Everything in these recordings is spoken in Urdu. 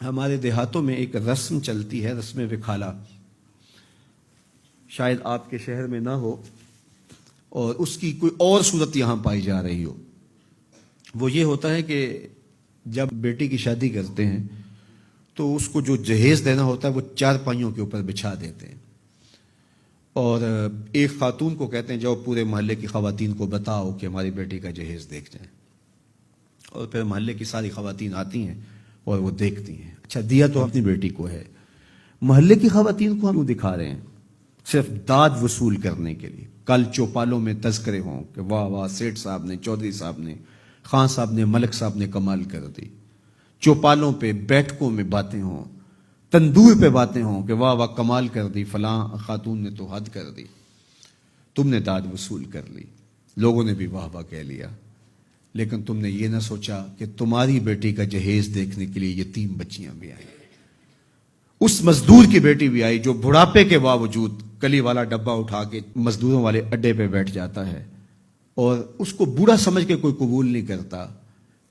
ہمارے دیہاتوں میں ایک رسم چلتی ہے، رسم وکھالا، شاید آپ کے شہر میں نہ ہو اور اس کی کوئی اور صورت یہاں پائی جا رہی ہو۔ وہ یہ ہوتا ہے کہ جب بیٹی کی شادی کرتے ہیں تو اس کو جو جہیز دینا ہوتا ہے وہ چار پائیوں کے اوپر بچھا دیتے ہیں اور ایک خاتون کو کہتے ہیں جاؤ پورے محلے کی خواتین کو بتاؤ کہ ہماری بیٹی کا جہیز دیکھ جائیں، اور پھر محلے کی ساری خواتین آتی ہیں اور وہ دیکھتی ہیں۔ اچھا، دیا تو اپنی بیٹی کو ہے، محلے کی خواتین کو ہم دکھا رہے ہیں صرف داد وصول کرنے کے لیے۔ کل چوپالوں میں تذکرے ہوں کہ واہ واہ سیٹھ صاحب نے، چودھری صاحب نے، خان صاحب نے، ملک صاحب نے کمال کر دی۔ چوپالوں پہ بیٹھکوں میں باتیں ہوں، تندور پہ باتیں ہوں کہ واہ واہ کمال کر دی، فلاں خاتون نے تو حد کر دی، تم نے داد وصول کر لی، لوگوں نے بھی واہ واہ کہہ لیا، لیکن تم نے یہ نہ سوچا کہ تمہاری بیٹی کا جہیز دیکھنے کے لیے یتیم بچیاں بھی آئیں، اس مزدور کی بیٹی بھی آئی جو بڑھاپے کے باوجود کلی والا ڈبہ اٹھا کے مزدوروں والے اڈے پہ بیٹھ جاتا ہے اور اس کو بوڑھا سمجھ کے کوئی قبول نہیں کرتا،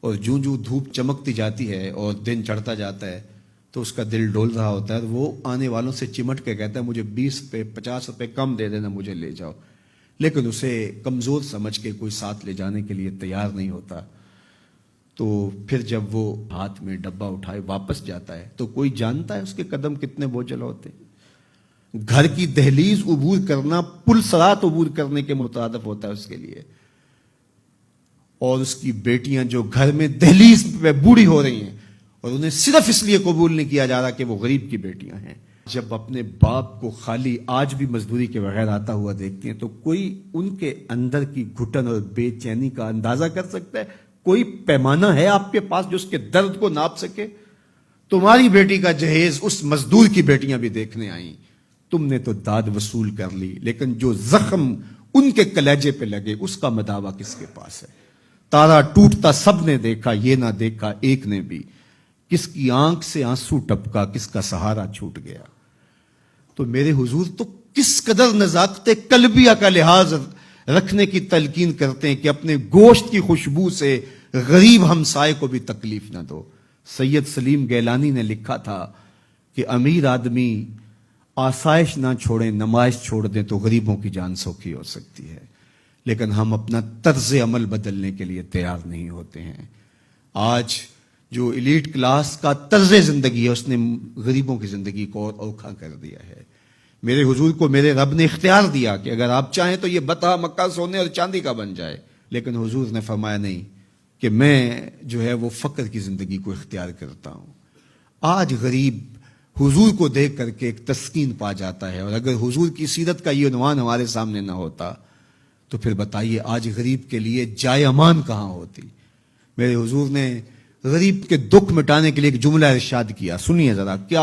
اور جوں جوں دھوپ چمکتی جاتی ہے اور دن چڑھتا جاتا ہے تو اس کا دل ڈول رہا ہوتا ہے، وہ آنے والوں سے چمٹ کے کہتا ہے مجھے 20 پہ 50 روپے کم دے دینا، مجھے لے جاؤ، لیکن اسے کمزور سمجھ کے کوئی ساتھ لے جانے کے لیے تیار نہیں ہوتا۔ تو پھر جب وہ ہاتھ میں ڈبہ اٹھائے واپس جاتا ہے تو کوئی جانتا ہے اس کے قدم کتنے بوجھل ہوتے ہیں؟ گھر کی دہلیز عبور کرنا پل صراط عبور کرنے کے مترادف ہوتا ہے اس کے لیے، اور اس کی بیٹیاں جو گھر میں دہلیز پہ بوڑھی ہو رہی ہیں اور انہیں صرف اس لیے قبول نہیں کیا جا رہا کہ وہ غریب کی بیٹیاں ہیں، جب اپنے باپ کو خالی آج بھی مزدوری کے بغیر آتا ہوا دیکھتی ہیں تو کوئی ان کے اندر کی گھٹن اور بے چینی کا اندازہ کر سکتا ہے؟ کوئی پیمانہ ہے آپ کے پاس جو اس کے درد کو ناپ سکے؟ تمہاری بیٹی کا جہیز اس مزدور کی بیٹیاں بھی دیکھنے آئیں، تم نے تو داد وصول کر لی، لیکن جو زخم ان کے کلیجے پہ لگے اس کا مداوا کس کے پاس ہے؟ تارا ٹوٹتا سب نے دیکھا، یہ نہ دیکھا ایک نے بھی، کس کی آنکھ سے آنسو ٹپکا، کس کا سہارا چھوٹ گیا۔ تو میرے حضور تو کس قدر نزاکت قلبیہ کا لحاظ رکھنے کی تلقین کرتے ہیں کہ اپنے گوشت کی خوشبو سے غریب ہمسائے کو بھی تکلیف نہ دو۔ سید سلیم گیلانی نے لکھا تھا کہ امیر آدمی آسائش نہ چھوڑیں، نمائش چھوڑ دیں تو غریبوں کی جان سوکھی ہو سکتی ہے، لیکن ہم اپنا طرز عمل بدلنے کے لیے تیار نہیں ہوتے ہیں۔ آج جو ایلیٹ کلاس کا طرز زندگی ہے اس نے غریبوں کی زندگی کو اور اوکھا کر دیا ہے۔ میرے حضور کو میرے رب نے اختیار دیا کہ اگر آپ چاہیں تو یہ بتا مکہ سونے اور چاندی کا بن جائے، لیکن حضور نے فرمایا نہیں، کہ میں جو ہے وہ فقر کی زندگی کو اختیار کرتا ہوں۔ آج غریب حضور کو دیکھ کر کے ایک تسکین پا جاتا ہے، اور اگر حضور کی سیرت کا یہ عنوان ہمارے سامنے نہ ہوتا تو پھر بتائیے آج غریب کے لیے جائے امان کہاں ہوتی؟ میرے حضور نے غریب کے دکھ مٹانے کے لیے ایک جملہ ارشاد کیا، سنیے ذرا، کیا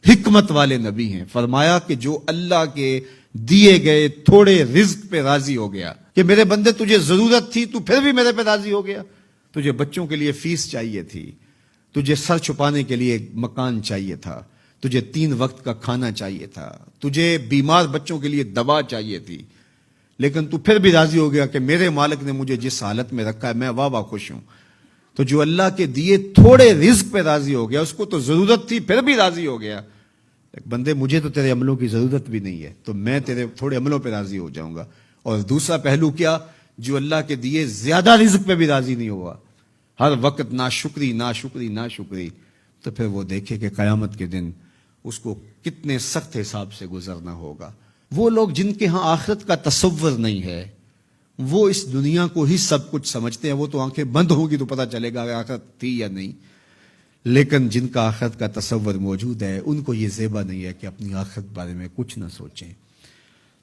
حکمت والے نبی ہیں۔ فرمایا کہ جو اللہ کے دیے گئے تھوڑے رزق پہ راضی ہو گیا، کہ میرے بندے تجھے ضرورت تھی تو پھر بھی میرے پہ راضی ہو گیا، تجھے بچوں کے لیے فیس چاہیے تھی، تجھے سر چھپانے کے لیے مکان چاہیے تھا، تجھے 3 وقت کا کھانا چاہیے تھا، تجھے بیمار بچوں کے لیے دوا چاہیے تھی، لیکن تو پھر بھی راضی ہو گیا کہ میرے مالک نے مجھے جس حالت میں رکھا ہے میں واہ واہ خوش ہوں۔ تو جو اللہ کے دیے تھوڑے رزق پہ راضی ہو گیا، اس کو تو ضرورت تھی پھر بھی راضی ہو گیا، بندے مجھے تو تیرے عملوں کی ضرورت بھی نہیں ہے تو میں تیرے تھوڑے عملوں پہ راضی ہو جاؤں گا۔ اور دوسرا پہلو کیا؟ جو اللہ کے دیے زیادہ رزق پہ بھی راضی نہیں ہوا، ہر وقت ناشکری ناشکری ناشکری، تو پھر وہ دیکھے کہ قیامت کے دن اس کو کتنے سخت حساب سے گزرنا ہوگا۔ وہ لوگ جن کے ہاں آخرت کا تصور نہیں ہے وہ اس دنیا کو ہی سب کچھ سمجھتے ہیں، وہ تو آنکھیں بند ہوگی تو پتہ چلے گا کہ آخرت تھی یا نہیں، لیکن جن کا آخرت کا تصور موجود ہے ان کو یہ زیبا نہیں ہے کہ اپنی آخرت بارے میں کچھ نہ سوچیں۔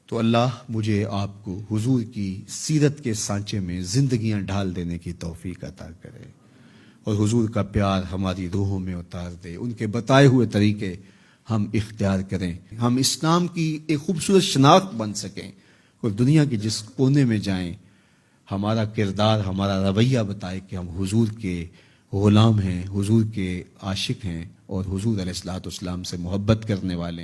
تو اللہ مجھے آپ کو حضور کی سیرت کے سانچے میں زندگیاں ڈھال دینے کی توفیق عطا کرے، اور حضور کا پیار ہماری روحوں میں اتار دے، ان کے بتائے ہوئے طریقے ہم اختیار کریں، ہم اسلام کی ایک خوبصورت شناخت بن سکیں، اور دنیا کے جس کونے میں جائیں ہمارا کردار، ہمارا رویہ بتائے کہ ہم حضور کے غلام ہیں، حضور کے عاشق ہیں، اور حضور علیہ الصلوۃ والسلام سے محبت کرنے والے ہیں۔